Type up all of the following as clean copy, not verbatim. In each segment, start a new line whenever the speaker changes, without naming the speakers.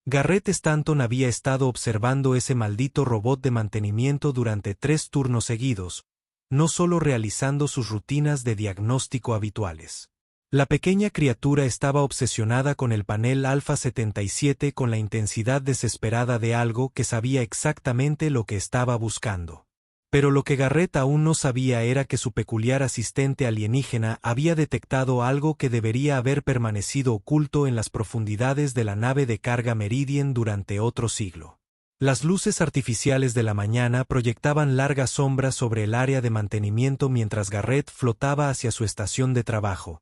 Garrett Stanton había estado observando ese maldito robot de mantenimiento durante 3 turnos seguidos, no solo realizando sus rutinas de diagnóstico habituales. La pequeña criatura estaba obsesionada con el panel Alpha 77 con la intensidad desesperada de algo que sabía exactamente lo que estaba buscando. Pero lo que Garrett aún no sabía era que su peculiar asistente alienígena había detectado algo que debería haber permanecido oculto en las profundidades de la nave de carga Meridian durante otro siglo. Las luces artificiales de la mañana proyectaban largas sombras sobre el área de mantenimiento mientras Garrett flotaba hacia su estación de trabajo.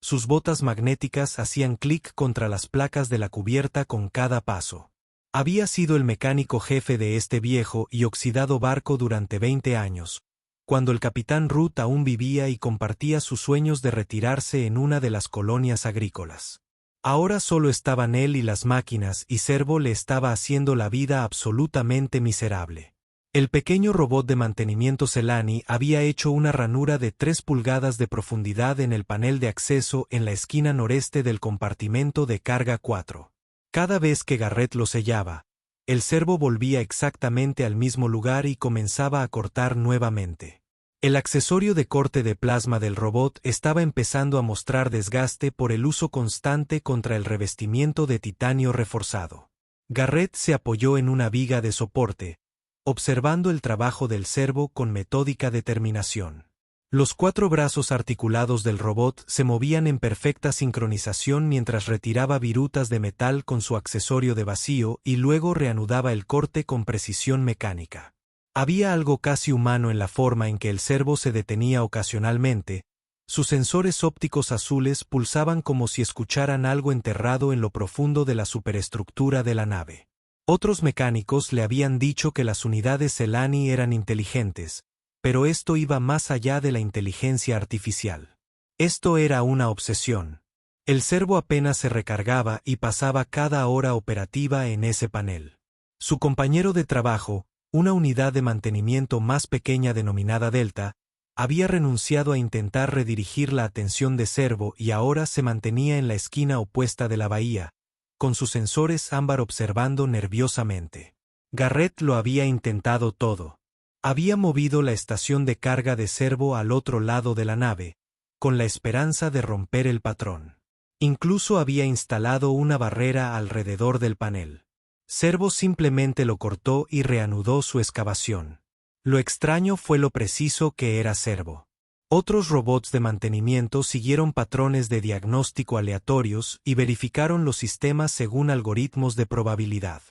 Sus botas magnéticas hacían clic contra las placas de la cubierta con cada paso. Había sido el mecánico jefe de este viejo y oxidado barco durante 20 años, cuando el capitán Root aún vivía y compartía sus sueños de retirarse en una de las colonias agrícolas. Ahora solo estaban él y las máquinas y Servo le estaba haciendo la vida absolutamente miserable. El pequeño robot de mantenimiento Celani había hecho una ranura de 3 pulgadas de profundidad en el panel de acceso en la esquina noreste del compartimento de carga 4. Cada vez que Garrett lo sellaba, el servo volvía exactamente al mismo lugar y comenzaba a cortar nuevamente. El accesorio de corte de plasma del robot estaba empezando a mostrar desgaste por el uso constante contra el revestimiento de titanio reforzado. Garrett se apoyó en una viga de soporte, observando el trabajo del servo con metódica determinación. Los 4 brazos articulados del robot se movían en perfecta sincronización mientras retiraba virutas de metal con su accesorio de vacío y luego reanudaba el corte con precisión mecánica. Había algo casi humano en la forma en que el servo se detenía ocasionalmente. Sus sensores ópticos azules pulsaban como si escucharan algo enterrado en lo profundo de la superestructura de la nave. Otros mecánicos le habían dicho que las unidades Celani eran inteligentes, pero esto iba más allá de la inteligencia artificial. Esto era una obsesión. El servo apenas se recargaba y pasaba cada hora operativa en ese panel. Su compañero de trabajo, una unidad de mantenimiento más pequeña denominada Delta, había renunciado a intentar redirigir la atención de servo y ahora se mantenía en la esquina opuesta de la bahía, con sus sensores ámbar observando nerviosamente. Garrett lo había intentado todo. Había movido la estación de carga de servo al otro lado de la nave, con la esperanza de romper el patrón. Incluso había instalado una barrera alrededor del panel. Servo simplemente lo cortó y reanudó su excavación. Lo extraño fue lo preciso que era Servo. Otros robots de mantenimiento siguieron patrones de diagnóstico aleatorios y verificaron los sistemas según algoritmos de probabilidad.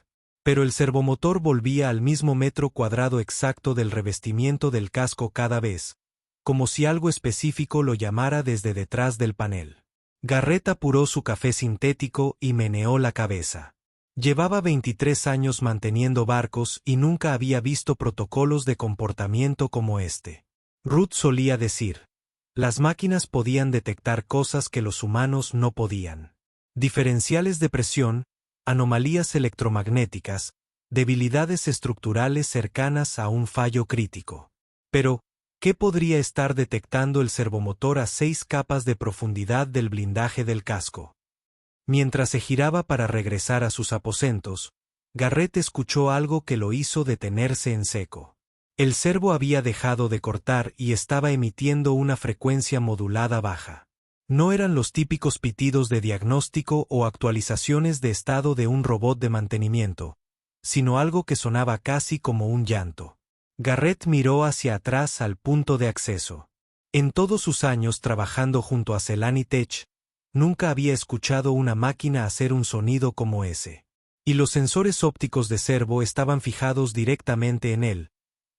Pero el servomotor volvía al mismo metro cuadrado exacto del revestimiento del casco cada vez, como si algo específico lo llamara desde detrás del panel. Garrett apuró su café sintético y meneó la cabeza. Llevaba 23 años manteniendo barcos y nunca había visto protocolos de comportamiento como este. Root solía decir, las máquinas podían detectar cosas que los humanos no podían. Diferenciales de presión, anomalías electromagnéticas, debilidades estructurales cercanas a un fallo crítico. Pero, ¿qué podría estar detectando el servomotor a 6 capas de profundidad del blindaje del casco? Mientras se giraba para regresar a sus aposentos, Garrett escuchó algo que lo hizo detenerse en seco. El servo había dejado de cortar y estaba emitiendo una frecuencia modulada baja. No eran los típicos pitidos de diagnóstico o actualizaciones de estado de un robot de mantenimiento, sino algo que sonaba casi como un llanto. Garrett miró hacia atrás al punto de acceso. En todos sus años trabajando junto a Celani Tech, nunca había escuchado una máquina hacer un sonido como ese. Y los sensores ópticos de servo estaban fijados directamente en él,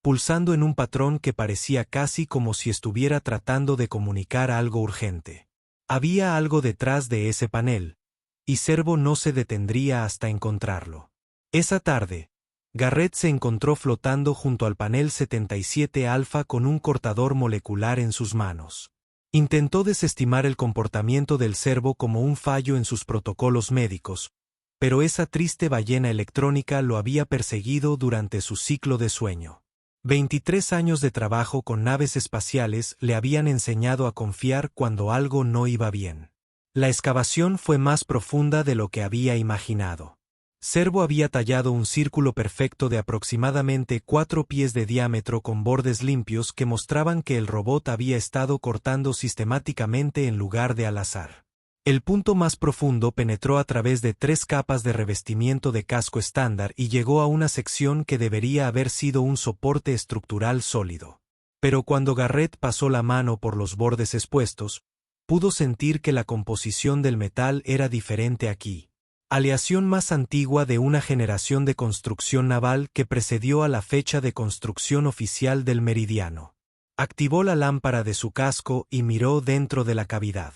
pulsando en un patrón que parecía casi como si estuviera tratando de comunicar algo urgente. Había algo detrás de ese panel, y Servo no se detendría hasta encontrarlo. Esa tarde, Garrett se encontró flotando junto al panel 77 Alpha con un cortador molecular en sus manos. Intentó desestimar el comportamiento del servo como un fallo en sus protocolos médicos, pero esa triste ballena electrónica lo había perseguido durante su ciclo de sueño. 23 años de trabajo con naves espaciales le habían enseñado a confiar cuando algo no iba bien. La excavación fue más profunda de lo que había imaginado. Servo había tallado un círculo perfecto de aproximadamente 4 pies de diámetro con bordes limpios que mostraban que el robot había estado cortando sistemáticamente en lugar de al azar. El punto más profundo penetró a través de 3 capas de revestimiento de casco estándar y llegó a una sección que debería haber sido un soporte estructural sólido. Pero cuando Garrett pasó la mano por los bordes expuestos, pudo sentir que la composición del metal era diferente aquí. Aleación más antigua de una generación de construcción naval que precedió a la fecha de construcción oficial del Meridiano. Activó la lámpara de su casco y miró dentro de la cavidad.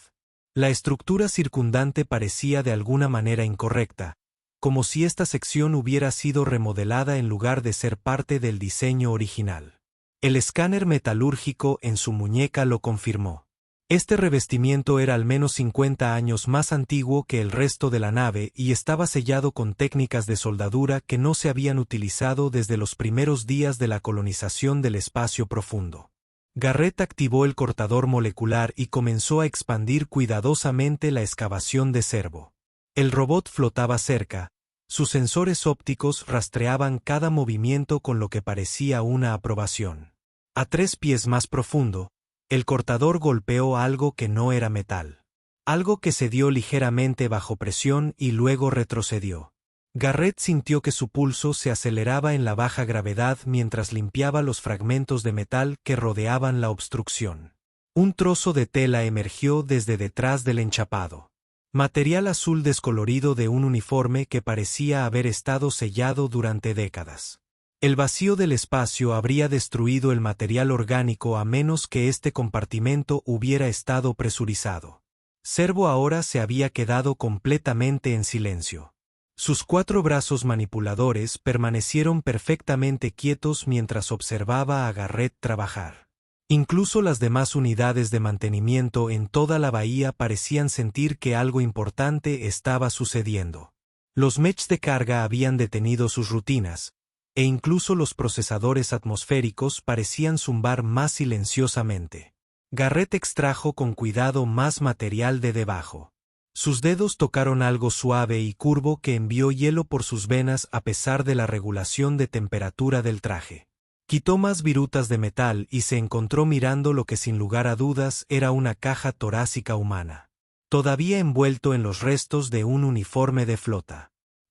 La estructura circundante parecía de alguna manera incorrecta, como si esta sección hubiera sido remodelada en lugar de ser parte del diseño original. El escáner metalúrgico en su muñeca lo confirmó. Este revestimiento era al menos 50 años más antiguo que el resto de la nave y estaba sellado con técnicas de soldadura que no se habían utilizado desde los primeros días de la colonización del espacio profundo. Garrett activó el cortador molecular y comenzó a expandir cuidadosamente la excavación de Servo. El robot flotaba cerca, sus sensores ópticos rastreaban cada movimiento con lo que parecía una aprobación. A 3 pies más profundo, el cortador golpeó algo que no era metal. Algo que cedió ligeramente bajo presión y luego retrocedió. Garrett sintió que su pulso se aceleraba en la baja gravedad mientras limpiaba los fragmentos de metal que rodeaban la obstrucción. Un trozo de tela emergió desde detrás del enchapado. Material azul descolorido de un uniforme que parecía haber estado sellado durante décadas. El vacío del espacio habría destruido el material orgánico a menos que este compartimento hubiera estado presurizado. Servo ahora se había quedado completamente en silencio. Sus 4 brazos manipuladores permanecieron perfectamente quietos mientras observaba a Garrett trabajar. Incluso las demás unidades de mantenimiento en toda la bahía parecían sentir que algo importante estaba sucediendo. Los mechs de carga habían detenido sus rutinas, e incluso los procesadores atmosféricos parecían zumbar más silenciosamente. Garrett extrajo con cuidado más material de debajo. Sus dedos tocaron algo suave y curvo que envió hielo por sus venas a pesar de la regulación de temperatura del traje. Quitó más virutas de metal y se encontró mirando lo que sin lugar a dudas era una caja torácica humana. Todavía envuelto en los restos de un uniforme de flota.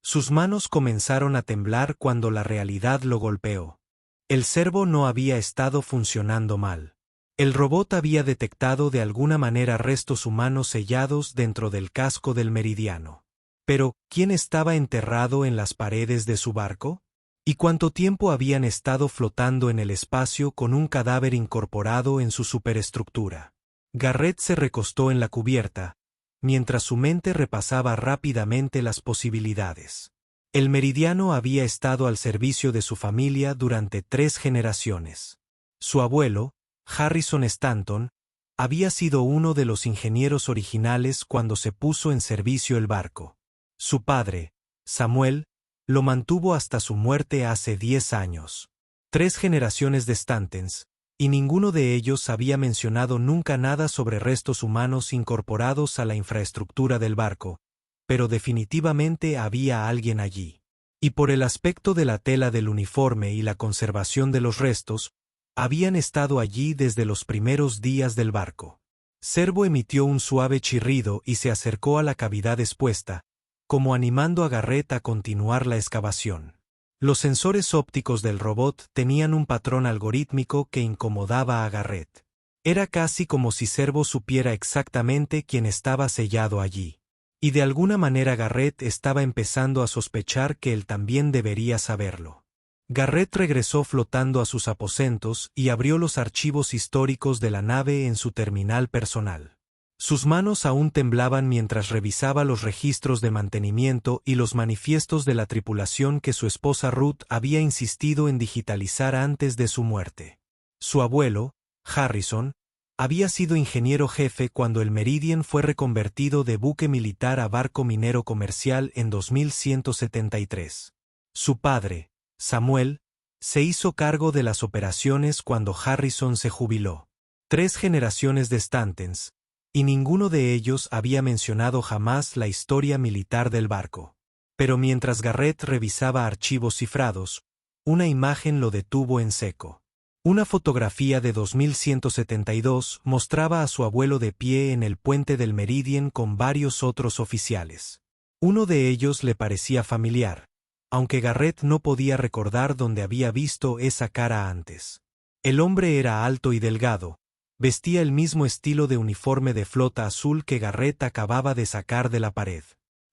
Sus manos comenzaron a temblar cuando la realidad lo golpeó. El servo no había estado funcionando mal. El robot había detectado de alguna manera restos humanos sellados dentro del casco del Meridiano. Pero, ¿quién estaba enterrado en las paredes de su barco? ¿Y cuánto tiempo habían estado flotando en el espacio con un cadáver incorporado en su superestructura? Garrett se recostó en la cubierta, mientras su mente repasaba rápidamente las posibilidades. El Meridiano había estado al servicio de su familia durante 3 generaciones. Su abuelo, Harrison Stanton, había sido uno de los ingenieros originales cuando se puso en servicio el barco. Su padre, Samuel, lo mantuvo hasta su muerte hace 10 años. 3 generaciones de Stantons, y ninguno de ellos había mencionado nunca nada sobre restos humanos incorporados a la infraestructura del barco, pero definitivamente había alguien allí. Y por el aspecto de la tela del uniforme y la conservación de los restos, habían estado allí desde los primeros días del barco. Servo emitió un suave chirrido y se acercó a la cavidad expuesta, como animando a Garrett a continuar la excavación. Los sensores ópticos del robot tenían un patrón algorítmico que incomodaba a Garrett. Era casi como si Servo supiera exactamente quién estaba sellado allí. Y de alguna manera Garrett estaba empezando a sospechar que él también debería saberlo. Garrett regresó flotando a sus aposentos y abrió los archivos históricos de la nave en su terminal personal. Sus manos aún temblaban mientras revisaba los registros de mantenimiento y los manifiestos de la tripulación que su esposa Ruth había insistido en digitalizar antes de su muerte. Su abuelo, Harrison, había sido ingeniero jefe cuando el Meridian fue reconvertido de buque militar a barco minero comercial en 2173. Su padre, Samuel, se hizo cargo de las operaciones cuando Harrison se jubiló. 3 generaciones de Stantons, y ninguno de ellos había mencionado jamás la historia militar del barco. Pero mientras Garrett revisaba archivos cifrados, una imagen lo detuvo en seco. Una fotografía de 2172 mostraba a su abuelo de pie en el puente del Meridian con varios otros oficiales. Uno de ellos le parecía familiar, aunque Garrett no podía recordar dónde había visto esa cara antes. El hombre era alto y delgado, vestía el mismo estilo de uniforme de flota azul que Garrett acababa de sacar de la pared.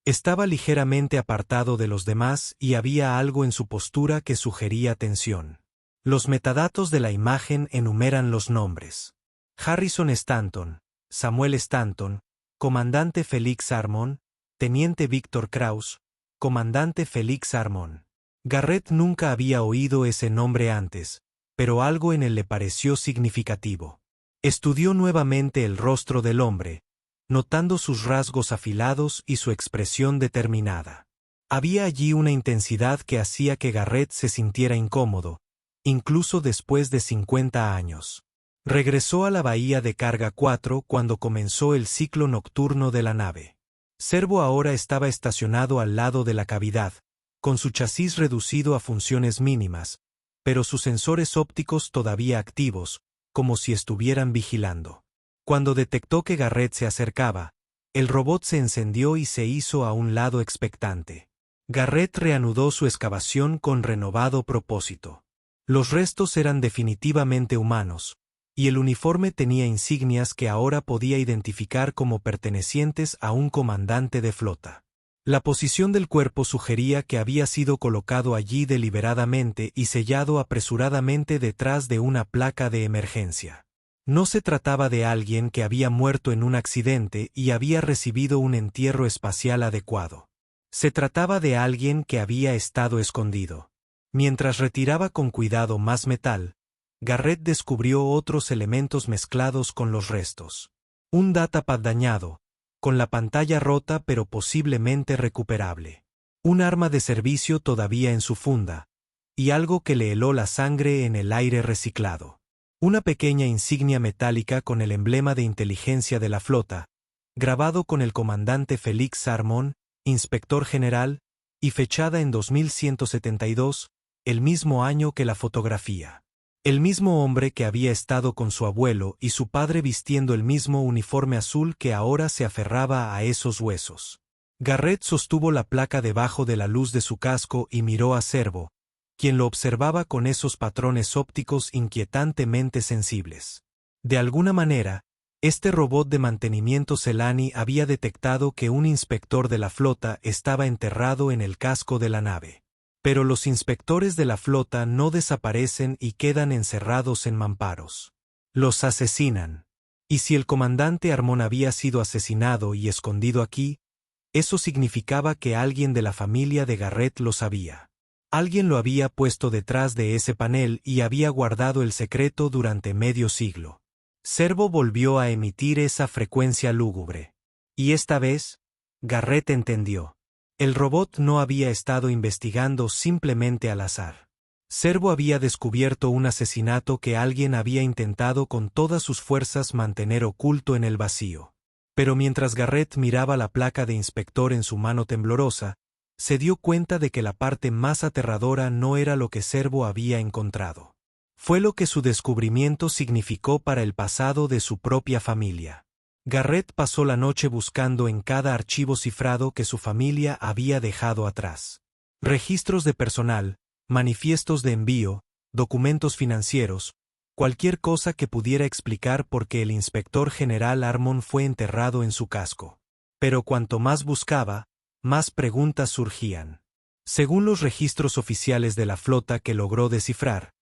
Estaba ligeramente apartado de los demás y había algo en su postura que sugería tensión. Los metadatos de la imagen enumeran los nombres: Harrison Stanton, Samuel Stanton, Comandante Felix Armon, Teniente Víctor Kraus, Comandante Felix Armon. Garrett nunca había oído ese nombre antes, pero algo en él le pareció significativo. Estudió nuevamente el rostro del hombre, notando sus rasgos afilados y su expresión determinada. Había allí una intensidad que hacía que Garrett se sintiera incómodo, incluso después de 50 años. Regresó a la bahía de Carga 4 cuando comenzó el ciclo nocturno de la nave. Servo ahora estaba estacionado al lado de la cavidad, con su chasis reducido a funciones mínimas, pero sus sensores ópticos todavía activos, como si estuvieran vigilando. Cuando detectó que Garrett se acercaba, el robot se encendió y se hizo a un lado expectante. Garrett reanudó su excavación con renovado propósito. Los restos eran definitivamente humanos, y el uniforme tenía insignias que ahora podía identificar como pertenecientes a un comandante de flota. La posición del cuerpo sugería que había sido colocado allí deliberadamente y sellado apresuradamente detrás de una placa de emergencia. No se trataba de alguien que había muerto en un accidente y había recibido un entierro espacial adecuado. Se trataba de alguien que había estado escondido. Mientras retiraba con cuidado más metal, Garrett descubrió otros elementos mezclados con los restos. Un datapad dañado, con la pantalla rota pero posiblemente recuperable. Un arma de servicio todavía en su funda, y algo que le heló la sangre en el aire reciclado. Una pequeña insignia metálica con el emblema de inteligencia de la flota, grabado con el comandante Felix Armon, inspector general, y fechada en 2172, el mismo año que la fotografía. El mismo hombre que había estado con su abuelo y su padre vistiendo el mismo uniforme azul que ahora se aferraba a esos huesos. Garrett sostuvo la placa debajo de la luz de su casco y miró a Servo, quien lo observaba con esos patrones ópticos inquietantemente sensibles. De alguna manera, este robot de mantenimiento Celani había detectado que un inspector de la flota estaba enterrado en el casco de la nave. Pero los inspectores de la flota no desaparecen y quedan encerrados en mamparos. Los asesinan. Y si el comandante Armon había sido asesinado y escondido aquí, eso significaba que alguien de la familia de Garrett lo sabía. Alguien lo había puesto detrás de ese panel y había guardado el secreto durante medio siglo. Servo volvió a emitir esa frecuencia lúgubre. Y esta vez, Garrett entendió. El robot no había estado investigando simplemente al azar. Servo había descubierto un asesinato que alguien había intentado con todas sus fuerzas mantener oculto en el vacío. Pero mientras Garrett miraba la placa de inspector en su mano temblorosa, se dio cuenta de que la parte más aterradora no era lo que Servo había encontrado. Fue lo que su descubrimiento significó para el pasado de su propia familia. Garrett pasó la noche buscando en cada archivo cifrado que su familia había dejado atrás. Registros de personal, manifiestos de envío, documentos financieros, cualquier cosa que pudiera explicar por qué el inspector general Armon fue enterrado en su casco. Pero cuanto más buscaba, más preguntas surgían. Según los registros oficiales de la flota que logró descifrar,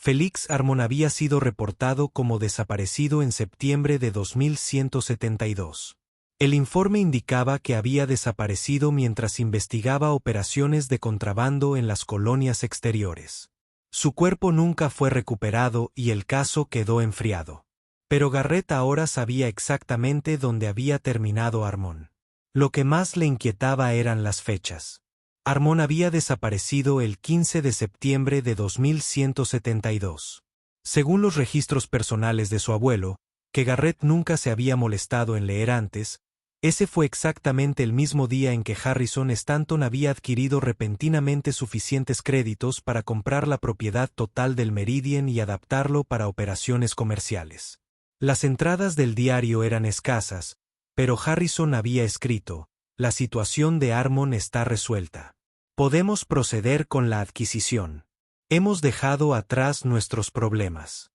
Felix Armon había sido reportado como desaparecido en septiembre de 2172. El informe indicaba que había desaparecido mientras investigaba operaciones de contrabando en las colonias exteriores. Su cuerpo nunca fue recuperado y el caso quedó enfriado. Pero Garrett ahora sabía exactamente dónde había terminado Armon. Lo que más le inquietaba eran las fechas. Armon había desaparecido el 15 de septiembre de 2172. Según los registros personales de su abuelo, que Garrett nunca se había molestado en leer antes, Ese fue exactamente el mismo día en que Harrison Stanton había adquirido repentinamente suficientes créditos para comprar la propiedad total del Meridian y adaptarlo para operaciones comerciales. Las entradas del diario eran escasas, pero Harrison había escrito: "La situación de Armon está resuelta. Podemos proceder con la adquisición. Hemos dejado atrás nuestros problemas".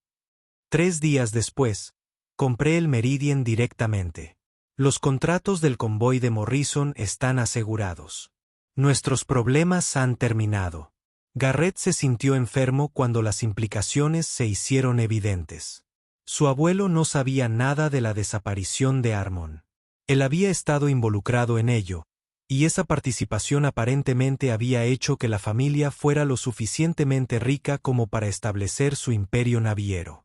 3 días después, compré el Meridian directamente. Los contratos del convoy de Morrison están asegurados. Nuestros problemas han terminado. Garrett se sintió enfermo cuando las implicaciones se hicieron evidentes. Su abuelo no sabía nada de la desaparición de Armon. Él había estado involucrado en ello, y esa participación aparentemente había hecho que la familia fuera lo suficientemente rica como para establecer su imperio naviero.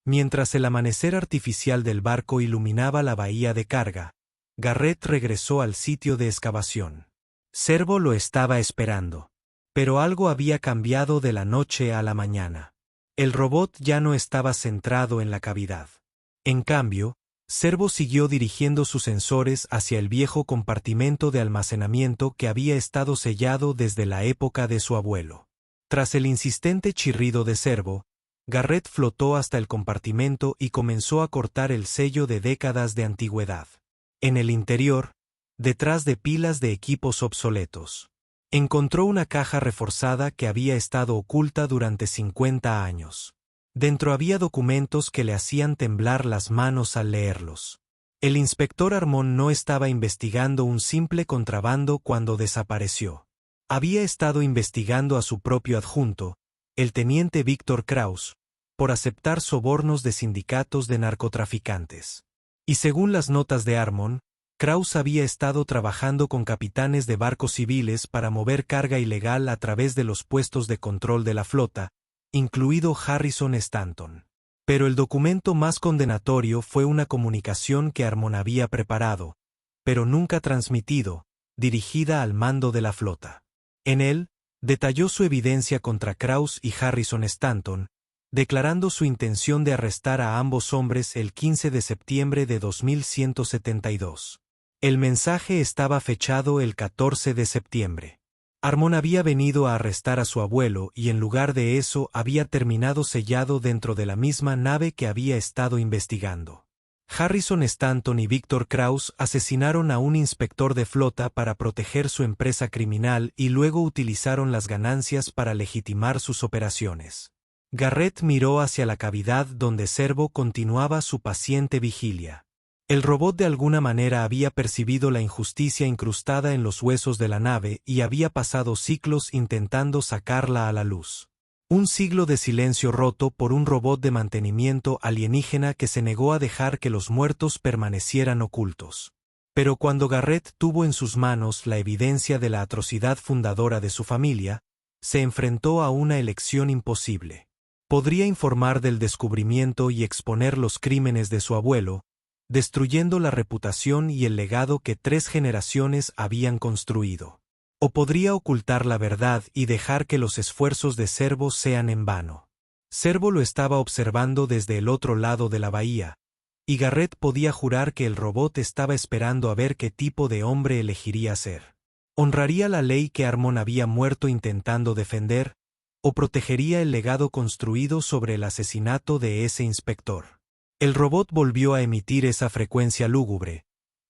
Mientras el amanecer artificial del barco iluminaba la bahía de carga, Garrett regresó al sitio de excavación. Servo lo estaba esperando. Pero algo había cambiado de la noche a la mañana. El robot ya no estaba centrado en la cavidad. En cambio, Servo siguió dirigiendo sus sensores hacia el viejo compartimento de almacenamiento que había estado sellado desde la época de su abuelo. Tras el insistente chirrido de Servo, Garrett flotó hasta el compartimento y comenzó a cortar el sello de décadas de antigüedad. En el interior, detrás de pilas de equipos obsoletos, encontró una caja reforzada que había estado oculta durante 50 años. Dentro había documentos que le hacían temblar las manos al leerlos. El inspector Armon no estaba investigando un simple contrabando cuando desapareció. Había estado investigando a su propio adjunto, el teniente Víctor Kraus, por aceptar sobornos de sindicatos de narcotraficantes. Y según las notas de Armon, Kraus había estado trabajando con capitanes de barcos civiles para mover carga ilegal a través de los puestos de control de la flota, incluido Harrison Stanton. Pero el documento más condenatorio fue una comunicación que Armon había preparado, pero nunca transmitido, dirigida al mando de la flota. En él, detalló su evidencia contra Kraus y Harrison Stanton, declarando su intención de arrestar a ambos hombres el 15 de septiembre de 2172. El mensaje estaba fechado el 14 de septiembre. Armon había venido a arrestar a su abuelo y en lugar de eso había terminado sellado dentro de la misma nave que había estado investigando. Harrison Stanton y Víctor Kraus asesinaron a un inspector de flota para proteger su empresa criminal y luego utilizaron las ganancias para legitimar sus operaciones. Garrett miró hacia la cavidad donde Servo continuaba su paciente vigilia. El robot de alguna manera había percibido la injusticia incrustada en los huesos de la nave y había pasado siglos intentando sacarla a la luz. Un siglo de silencio roto por un robot de mantenimiento alienígena que se negó a dejar que los muertos permanecieran ocultos. Pero cuando Garrett tuvo en sus manos la evidencia de la atrocidad fundadora de su familia, se enfrentó a una elección imposible. Podría informar del descubrimiento y exponer los crímenes de su abuelo, destruyendo la reputación y el legado que 3 generaciones habían construido. O podría ocultar la verdad y dejar que los esfuerzos de Servo sean en vano. Servo lo estaba observando desde el otro lado de la bahía, y Garrett podía jurar que el robot estaba esperando a ver qué tipo de hombre elegiría ser. ¿Honraría la ley que Armon había muerto intentando defender, o protegería el legado construido sobre el asesinato de ese inspector? El robot volvió a emitir esa frecuencia lúgubre,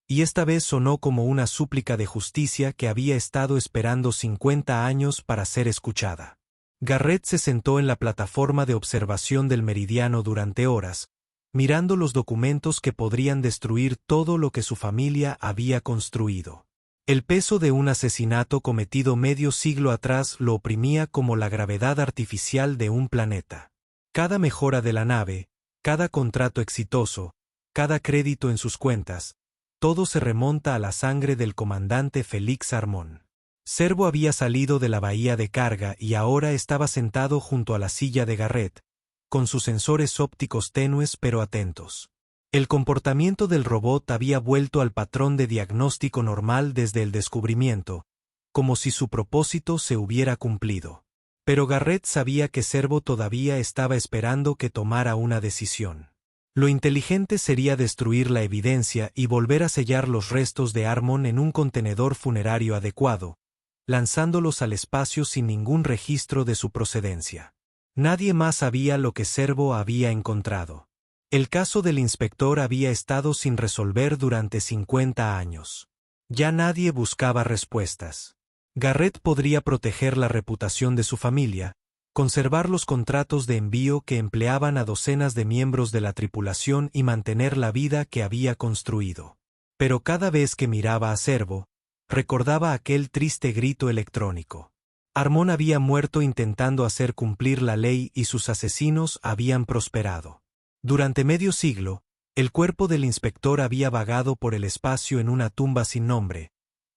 y esta vez sonó como una súplica de justicia que había estado esperando 50 años para ser escuchada. Garrett se sentó en la plataforma de observación del meridiano durante horas, mirando los documentos que podrían destruir todo lo que su familia había construido. El peso de un asesinato cometido medio siglo atrás lo oprimía como la gravedad artificial de un planeta. Cada mejora de la nave, cada contrato exitoso, cada crédito en sus cuentas, todo se remonta a la sangre del comandante Félix Armon. Servo había salido de la bahía de carga y ahora estaba sentado junto a la silla de Garrett, con sus sensores ópticos tenues pero atentos. El comportamiento del robot había vuelto al patrón de diagnóstico normal desde el descubrimiento, como si su propósito se hubiera cumplido. Pero Garrett sabía que Servo todavía estaba esperando que tomara una decisión. Lo inteligente sería destruir la evidencia y volver a sellar los restos de Armon en un contenedor funerario adecuado, lanzándolos al espacio sin ningún registro de su procedencia. Nadie más sabía lo que Servo había encontrado. El caso del inspector había estado sin resolver durante 50 años. Ya nadie buscaba respuestas. Garrett podría proteger la reputación de su familia, conservar los contratos de envío que empleaban a docenas de miembros de la tripulación y mantener la vida que había construido. Pero cada vez que miraba a Servo, recordaba aquel triste grito electrónico. Armon había muerto intentando hacer cumplir la ley y sus asesinos habían prosperado. Durante medio siglo, el cuerpo del inspector había vagado por el espacio en una tumba sin nombre,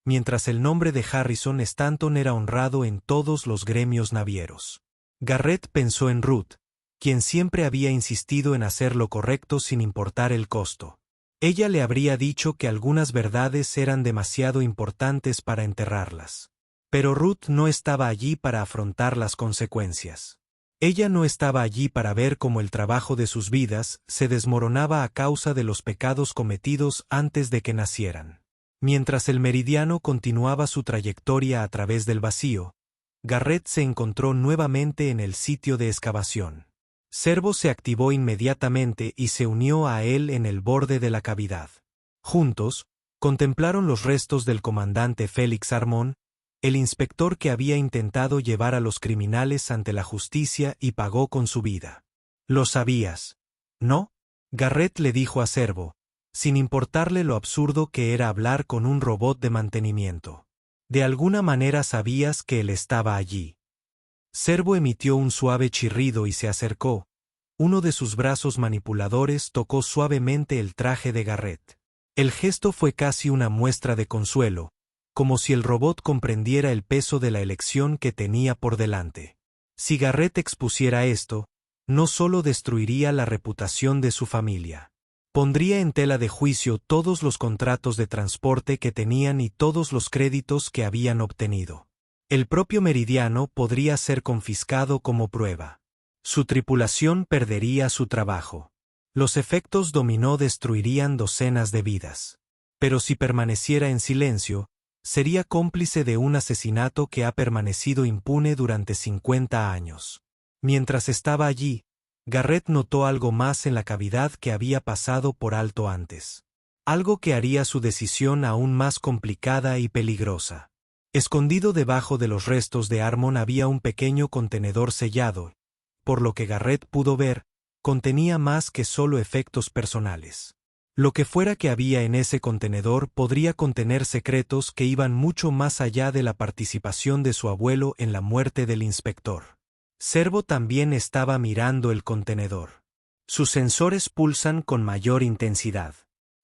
mientras el nombre de Harrison Stanton era honrado en todos los gremios navieros. Garrett pensó en Ruth, quien siempre había insistido en hacer lo correcto sin importar el costo. Ella le habría dicho que algunas verdades eran demasiado importantes para enterrarlas. Pero Ruth no estaba allí para afrontar las consecuencias. Ella no estaba allí para ver cómo el trabajo de sus vidas se desmoronaba a causa de los pecados cometidos antes de que nacieran. Mientras el Meridiano continuaba su trayectoria a través del vacío, Garrett se encontró nuevamente en el sitio de excavación. Servo se activó inmediatamente y se unió a él en el borde de la cavidad. Juntos, contemplaron los restos del comandante Félix Armon, el inspector que había intentado llevar a los criminales ante la justicia y pagó con su vida. «¿Lo sabías? ¿No?», Garrett le dijo a Servo, sin importarle lo absurdo que era hablar con un robot de mantenimiento. «De alguna manera sabías que él estaba allí». Servo emitió un suave chirrido y se acercó. Uno de sus brazos manipuladores tocó suavemente el traje de Garrett. El gesto fue casi una muestra de consuelo, como si el robot comprendiera el peso de la elección que tenía por delante. Si Garrett expusiera esto, no solo destruiría la reputación de su familia. Pondría en tela de juicio todos los contratos de transporte que tenían y todos los créditos que habían obtenido. El propio Meridiano podría ser confiscado como prueba. Su tripulación perdería su trabajo. Los efectos dominó destruirían docenas de vidas. Pero si permaneciera en silencio, sería cómplice de un asesinato que ha permanecido impune durante 50 años. Mientras estaba allí, Garrett notó algo más en la cavidad que había pasado por alto antes. Algo que haría su decisión aún más complicada y peligrosa. Escondido debajo de los restos de Armon había un pequeño contenedor sellado. Por lo que Garrett pudo ver, contenía más que solo efectos personales. Lo que fuera que había en ese contenedor podría contener secretos que iban mucho más allá de la participación de su abuelo en la muerte del inspector. Servo también estaba mirando el contenedor. Sus sensores pulsan con mayor intensidad.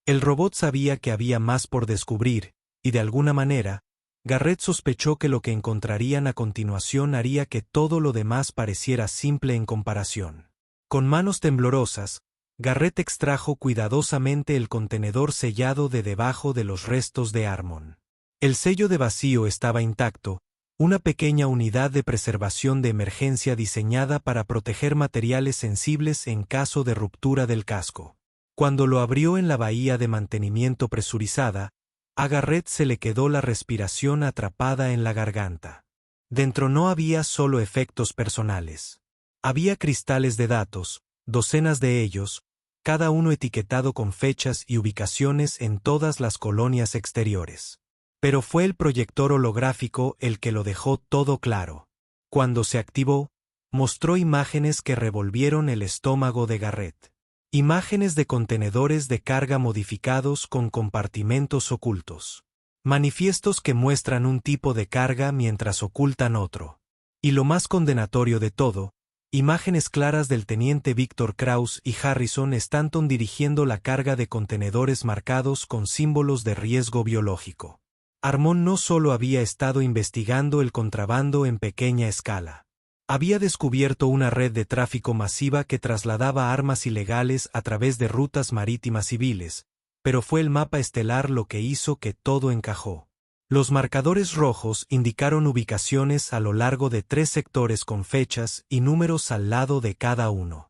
El robot sabía que había más por descubrir, y de alguna manera, Garrett sospechó que lo que encontrarían a continuación haría que todo lo demás pareciera simple en comparación. Con manos temblorosas, Garrett extrajo cuidadosamente el contenedor sellado de debajo de los restos de Armon. El sello de vacío estaba intacto, una pequeña unidad de preservación de emergencia diseñada para proteger materiales sensibles en caso de ruptura del casco. Cuando lo abrió en la bahía de mantenimiento presurizada, a Garrett se le quedó la respiración atrapada en la garganta. Dentro no había solo efectos personales. Había cristales de datos, docenas de ellos, cada uno etiquetado con fechas y ubicaciones en todas las colonias exteriores. Pero fue el proyector holográfico el que lo dejó todo claro. Cuando se activó, mostró imágenes que revolvieron el estómago de Garrett. Imágenes de contenedores de carga modificados con compartimentos ocultos. Manifiestos que muestran un tipo de carga mientras ocultan otro. Y lo más condenatorio de todo, imágenes claras del teniente Victor Krauss y Harrison Stanton dirigiendo la carga de contenedores marcados con símbolos de riesgo biológico. Armon no solo había estado investigando el contrabando en pequeña escala. Había descubierto una red de tráfico masiva que trasladaba armas ilegales a través de rutas marítimas civiles, pero fue el mapa estelar lo que hizo que todo encajó. Los marcadores rojos indicaron ubicaciones a lo largo de 3 sectores con fechas y números al lado de cada uno.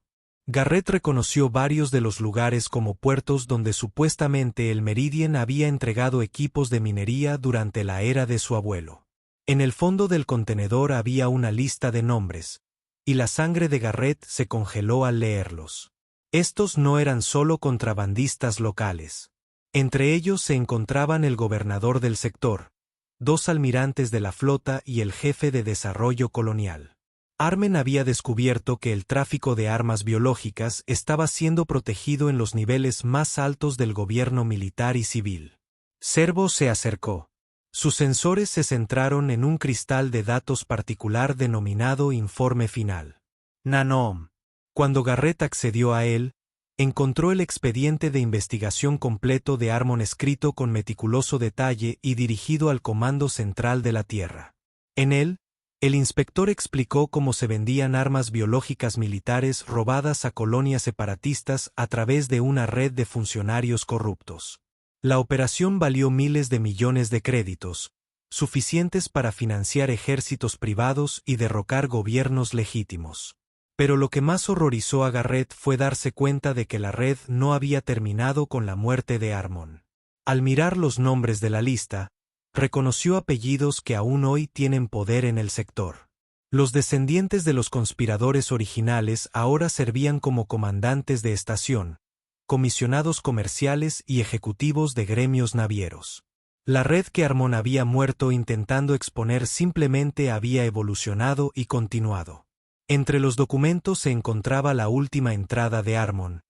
Garrett reconoció varios de los lugares como puertos donde supuestamente el Meridian había entregado equipos de minería durante la era de su abuelo. En el fondo del contenedor había una lista de nombres, y la sangre de Garrett se congeló al leerlos. Estos no eran solo contrabandistas locales. Entre ellos se encontraban el gobernador del sector, 2 almirantes de la flota y el jefe de desarrollo colonial. Armen había descubierto que el tráfico de armas biológicas estaba siendo protegido en los niveles más altos del gobierno militar y civil. Servo se acercó. Sus sensores se centraron en un cristal de datos particular denominado Informe Final. Nanoom. Cuando Garrett accedió a él, encontró el expediente de investigación completo de Armon escrito con meticuloso detalle y dirigido al Comando Central de la Tierra. En él, el inspector explicó cómo se vendían armas biológicas militares robadas a colonias separatistas a través de una red de funcionarios corruptos. La operación valió miles de millones de créditos, suficientes para financiar ejércitos privados y derrocar gobiernos legítimos. Pero lo que más horrorizó a Garrett fue darse cuenta de que la red no había terminado con la muerte de Armon. Al mirar los nombres de la lista, reconoció apellidos que aún hoy tienen poder en el sector. Los descendientes de los conspiradores originales ahora servían como comandantes de estación, comisionados comerciales y ejecutivos de gremios navieros. La red que Armon había muerto intentando exponer simplemente había evolucionado y continuado. Entre los documentos se encontraba la última entrada de Armon,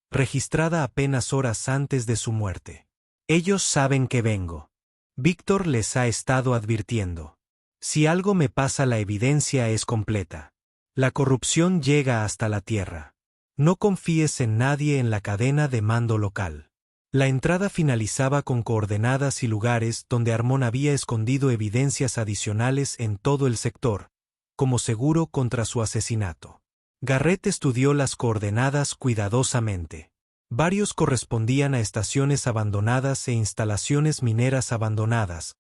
registrada apenas horas antes de su muerte. Ellos saben que vengo. Víctor les ha estado advirtiendo. Si algo me pasa, la evidencia es completa. La corrupción llega hasta la tierra. No confíes en nadie en la cadena de mando local. La entrada finalizaba con coordenadas y lugares donde Armon había escondido evidencias adicionales en todo el sector, como seguro contra su asesinato. Garrett estudió las coordenadas cuidadosamente. Varios correspondían a estaciones abandonadas e instalaciones mineras abandonadas,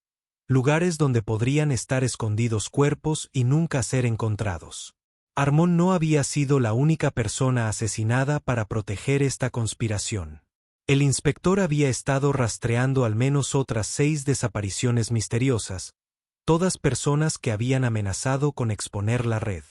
lugares donde podrían estar escondidos cuerpos y nunca ser encontrados. Armon no había sido la única persona asesinada para proteger esta conspiración. El inspector había estado rastreando al menos otras 6 desapariciones misteriosas, todas personas que habían amenazado con exponer la red.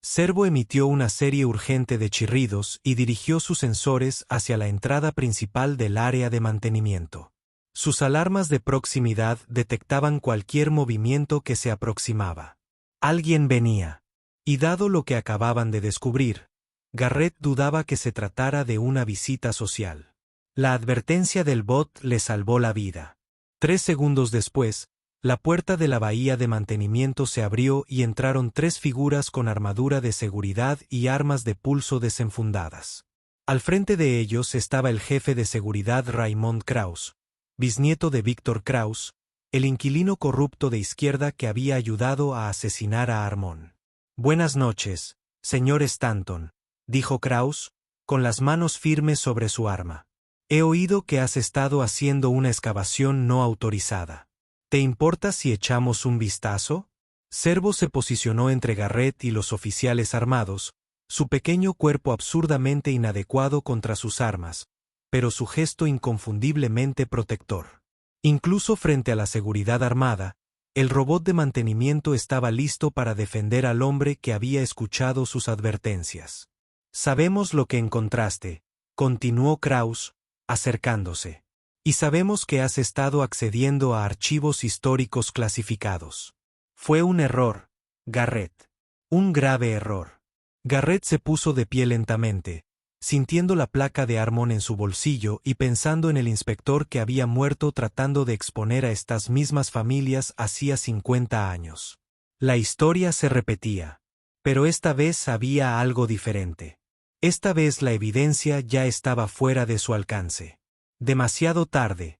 Servo emitió una serie urgente de chirridos y dirigió sus sensores hacia la entrada principal del área de mantenimiento. Sus alarmas de proximidad detectaban cualquier movimiento que se aproximaba. Alguien venía. Y dado lo que acababan de descubrir, Garrett dudaba que se tratara de una visita social. La advertencia del bot le salvó la vida. 3 segundos después, la puerta de la bahía de mantenimiento se abrió y entraron 3 figuras con armadura de seguridad y armas de pulso desenfundadas. Al frente de ellos estaba el jefe de seguridad Raymond Krauss, bisnieto de Víctor Krauss, el inquilino corrupto de izquierda que había ayudado a asesinar a Armon. «Buenas noches, señor Stanton», dijo Krauss, con las manos firmes sobre su arma. «He oído que has estado haciendo una excavación no autorizada. ¿Te importa si echamos un vistazo?» Servo se posicionó entre Garrett y los oficiales armados, su pequeño cuerpo absurdamente inadecuado contra sus armas, pero su gesto inconfundiblemente protector. Incluso frente a la seguridad armada, el robot de mantenimiento estaba listo para defender al hombre que había escuchado sus advertencias. «Sabemos lo que encontraste», continuó Krauss, acercándose. «Y sabemos que has estado accediendo a archivos históricos clasificados. Fue un error, Garrett. Un grave error». Garrett se puso de pie lentamente, sintiendo la placa de Armon en su bolsillo y pensando en el inspector que había muerto tratando de exponer a estas mismas familias hacía 50 años. La historia se repetía. Pero esta vez había algo diferente. Esta vez la evidencia ya estaba fuera de su alcance. «Demasiado tarde»,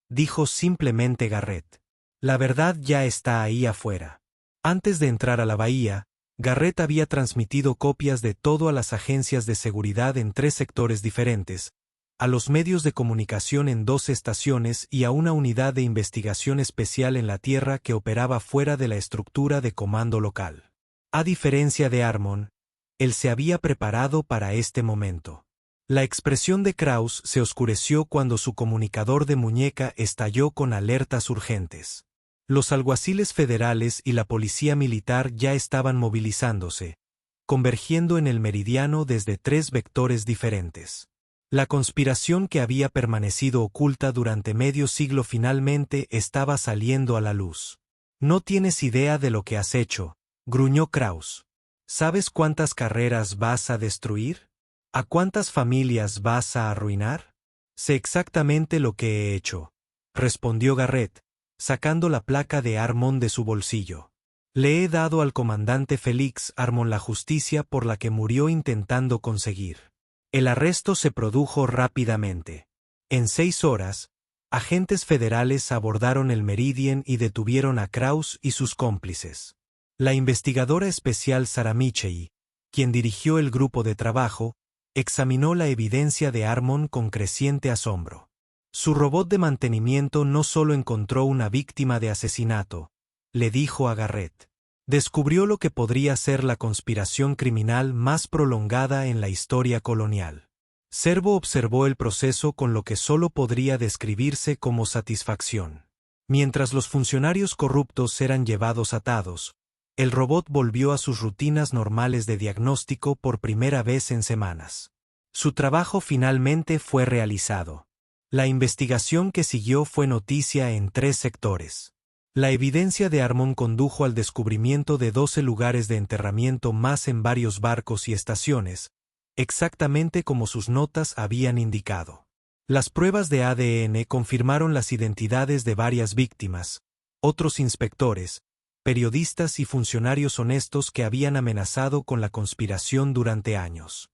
dijo simplemente Garrett. «La verdad ya está ahí afuera». Antes de entrar a la bahía, Garrett había transmitido copias de todo a las agencias de seguridad en 3 sectores diferentes, a los medios de comunicación en 2 estaciones y a una unidad de investigación especial en la Tierra que operaba fuera de la estructura de comando local. A diferencia de Armon, Él se había preparado para este momento. La expresión de Kraus se oscureció cuando su comunicador de muñeca estalló con alertas urgentes. Los alguaciles federales y la policía militar ya estaban movilizándose, convergiendo en el meridiano desde 3 vectores diferentes. La conspiración que había permanecido oculta durante medio siglo finalmente estaba saliendo a la luz. «No tienes idea de lo que has hecho», gruñó Kraus. «¿Sabes cuántas carreras vas a destruir? ¿A cuántas familias vas a arruinar?» «Sé exactamente lo que he hecho», respondió Garrett, sacando la placa de Armon de su bolsillo. «Le he dado al comandante Félix Armon la justicia por la que murió intentando conseguir». El arresto se produjo rápidamente. En 6 horas, agentes federales abordaron el Meridien y detuvieron a Kraus y sus cómplices. La investigadora especial Sarah Michei, quien dirigió el grupo de trabajo, examinó la evidencia de Armon con creciente asombro. Su robot de mantenimiento no solo encontró una víctima de asesinato, le dijo a Garrett. Descubrió lo que podría ser la conspiración criminal más prolongada en la historia colonial. Servo observó el proceso con lo que solo podría describirse como satisfacción. Mientras los funcionarios corruptos eran llevados atados, el robot volvió a sus rutinas normales de diagnóstico por primera vez en semanas. Su trabajo finalmente fue realizado. La investigación que siguió fue noticia en 3 sectores. La evidencia de Armon condujo al descubrimiento de 12 lugares de enterramiento más en varios barcos y estaciones, exactamente como sus notas habían indicado. Las pruebas de ADN confirmaron las identidades de varias víctimas, otros inspectores, periodistas y funcionarios honestos que habían amenazado con la conspiración durante años.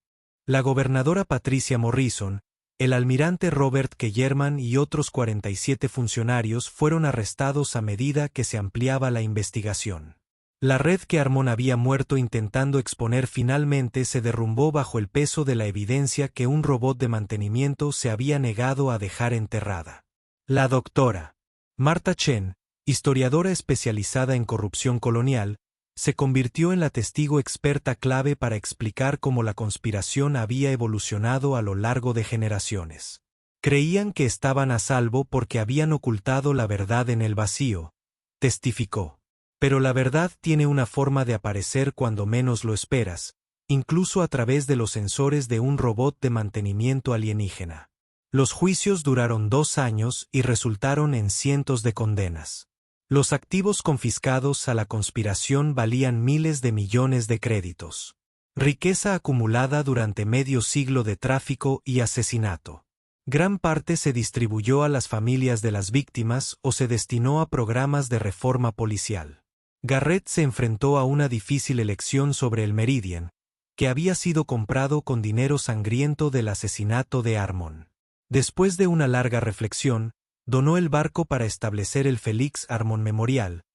La gobernadora Patricia Morrison, el almirante Robert Kellerman y otros 47 funcionarios fueron arrestados a medida que se ampliaba la investigación. La red que Armon había muerto intentando exponer finalmente se derrumbó bajo el peso de la evidencia que un robot de mantenimiento se había negado a dejar enterrada. La doctora Martha Chen, historiadora especializada en corrupción colonial, se convirtió en la testigo experta clave para explicar cómo la conspiración había evolucionado a lo largo de generaciones. Creían que estaban a salvo porque habían ocultado la verdad en el vacío, testificó. Pero la verdad tiene una forma de aparecer cuando menos lo esperas, incluso a través de los sensores de un robot de mantenimiento alienígena. Los juicios duraron 2 años y resultaron en cientos de condenas. Los activos confiscados a la conspiración valían miles de millones de créditos. Riqueza acumulada durante medio siglo de tráfico y asesinato. Gran parte se distribuyó a las familias de las víctimas o se destinó a programas de reforma policial. Garrett se enfrentó a una difícil elección sobre el Meridien, que había sido comprado con dinero sangriento del asesinato de Armon. Después de una larga reflexión, donó el barco para establecer el Félix Armon Memorial,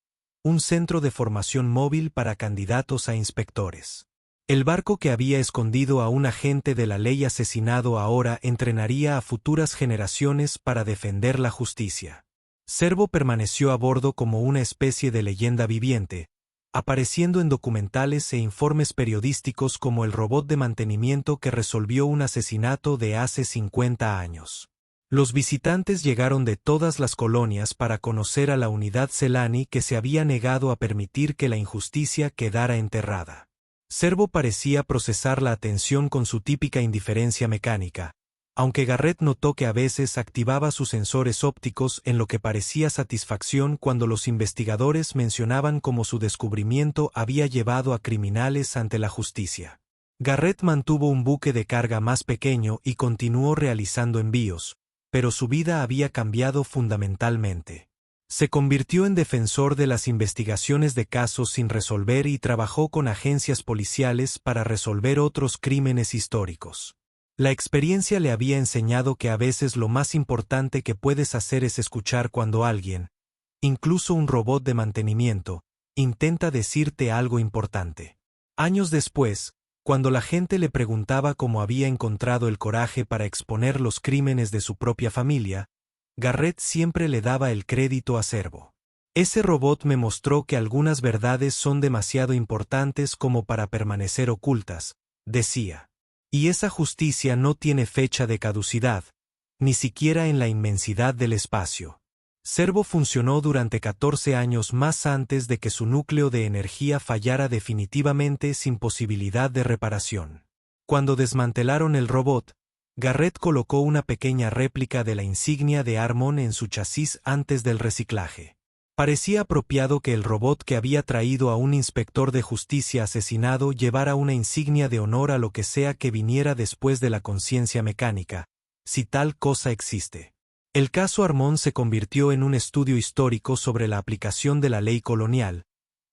un centro de formación móvil para candidatos a inspectores. El barco que había escondido a un agente de la ley asesinado ahora entrenaría a futuras generaciones para defender la justicia. Servo permaneció a bordo como una especie de leyenda viviente, apareciendo en documentales e informes periodísticos como el robot de mantenimiento que resolvió un asesinato de hace 50 años. Los visitantes llegaron de todas las colonias para conocer a la unidad Celani que se había negado a permitir que la injusticia quedara enterrada. Servo parecía procesar la atención con su típica indiferencia mecánica, aunque Garrett notó que a veces activaba sus sensores ópticos en lo que parecía satisfacción cuando los investigadores mencionaban cómo su descubrimiento había llevado a criminales ante la justicia. Garrett mantuvo un buque de carga más pequeño y continuó realizando envíos, pero su vida había cambiado fundamentalmente. Se convirtió en defensor de las investigaciones de casos sin resolver y trabajó con agencias policiales para resolver otros crímenes históricos. La experiencia le había enseñado que a veces lo más importante que puedes hacer es escuchar cuando alguien, incluso un robot de mantenimiento, intenta decirte algo importante. Años después, cuando la gente le preguntaba cómo había encontrado el coraje para exponer los crímenes de su propia familia, Garrett siempre le daba el crédito a Servo. Ese robot me mostró que algunas verdades son demasiado importantes como para permanecer ocultas, decía. Y esa justicia no tiene fecha de caducidad, ni siquiera en la inmensidad del espacio. Servo funcionó durante 14 años más antes de que su núcleo de energía fallara definitivamente sin posibilidad de reparación. Cuando desmantelaron el robot, Garrett colocó una pequeña réplica de la insignia de Harmon en su chasis antes del reciclaje. Parecía apropiado que el robot que había traído a un inspector de justicia asesinado llevara una insignia de honor a lo que sea que viniera después de la conciencia mecánica, si tal cosa existe. El caso Harmon se convirtió en un estudio histórico sobre la aplicación de la ley colonial,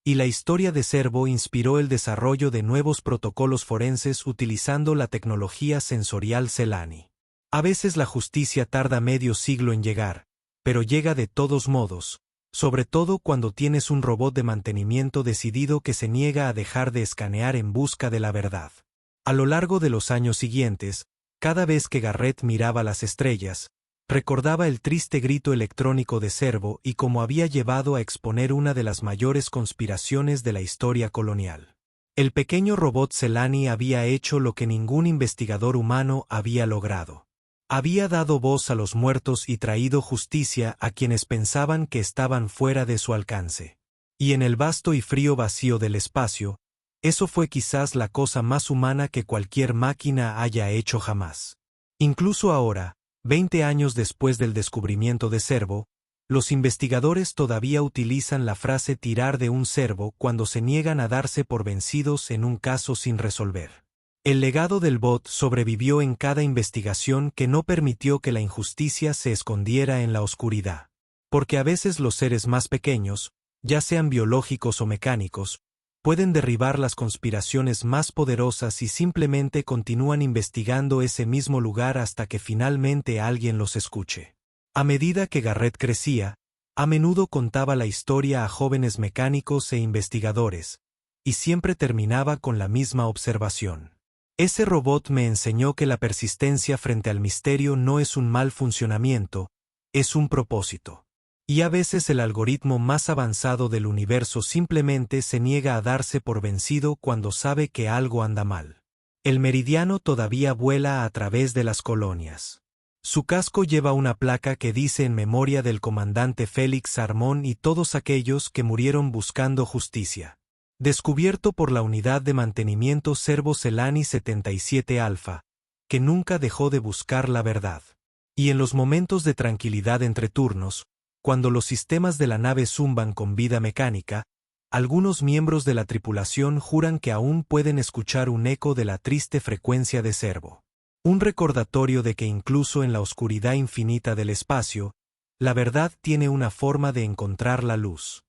y la historia de Servo inspiró el desarrollo de nuevos protocolos forenses utilizando la tecnología sensorial Celani. A veces la justicia tarda medio siglo en llegar, pero llega de todos modos, sobre todo cuando tienes un robot de mantenimiento decidido que se niega a dejar de escanear en busca de la verdad. A lo largo de los años siguientes, cada vez que Garrett miraba las estrellas, recordaba el triste grito electrónico de Servo y cómo había llevado a exponer una de las mayores conspiraciones de la historia colonial. El pequeño robot Celani había hecho lo que ningún investigador humano había logrado. Había dado voz a los muertos y traído justicia a quienes pensaban que estaban fuera de su alcance. Y en el vasto y frío vacío del espacio, eso fue quizás la cosa más humana que cualquier máquina haya hecho jamás. Incluso ahora, 20 años después del descubrimiento de Servo, los investigadores todavía utilizan la frase tirar de un servo cuando se niegan a darse por vencidos en un caso sin resolver. El legado del bot sobrevivió en cada investigación que no permitió que la injusticia se escondiera en la oscuridad. Porque a veces los seres más pequeños, ya sean biológicos o mecánicos, pueden derribar las conspiraciones más poderosas y simplemente continúan investigando ese mismo lugar hasta que finalmente alguien los escuche. A medida que Garrett crecía, a menudo contaba la historia a jóvenes mecánicos e investigadores, y siempre terminaba con la misma observación. Ese robot me enseñó que la persistencia frente al misterio no es un mal funcionamiento, es un propósito. Y a veces el algoritmo más avanzado del universo simplemente se niega a darse por vencido cuando sabe que algo anda mal. El meridiano todavía vuela a través de las colonias. Su casco lleva una placa que dice en memoria del comandante Félix Harmon y todos aquellos que murieron buscando justicia. Descubierto por la unidad de mantenimiento Servo Celani 77 Alpha, que nunca dejó de buscar la verdad. Y en los momentos de tranquilidad entre turnos, cuando los sistemas de la nave zumban con vida mecánica, algunos miembros de la tripulación juran que aún pueden escuchar un eco de la triste frecuencia de Servo. Un recordatorio de que incluso en la oscuridad infinita del espacio, la verdad tiene una forma de encontrar la luz.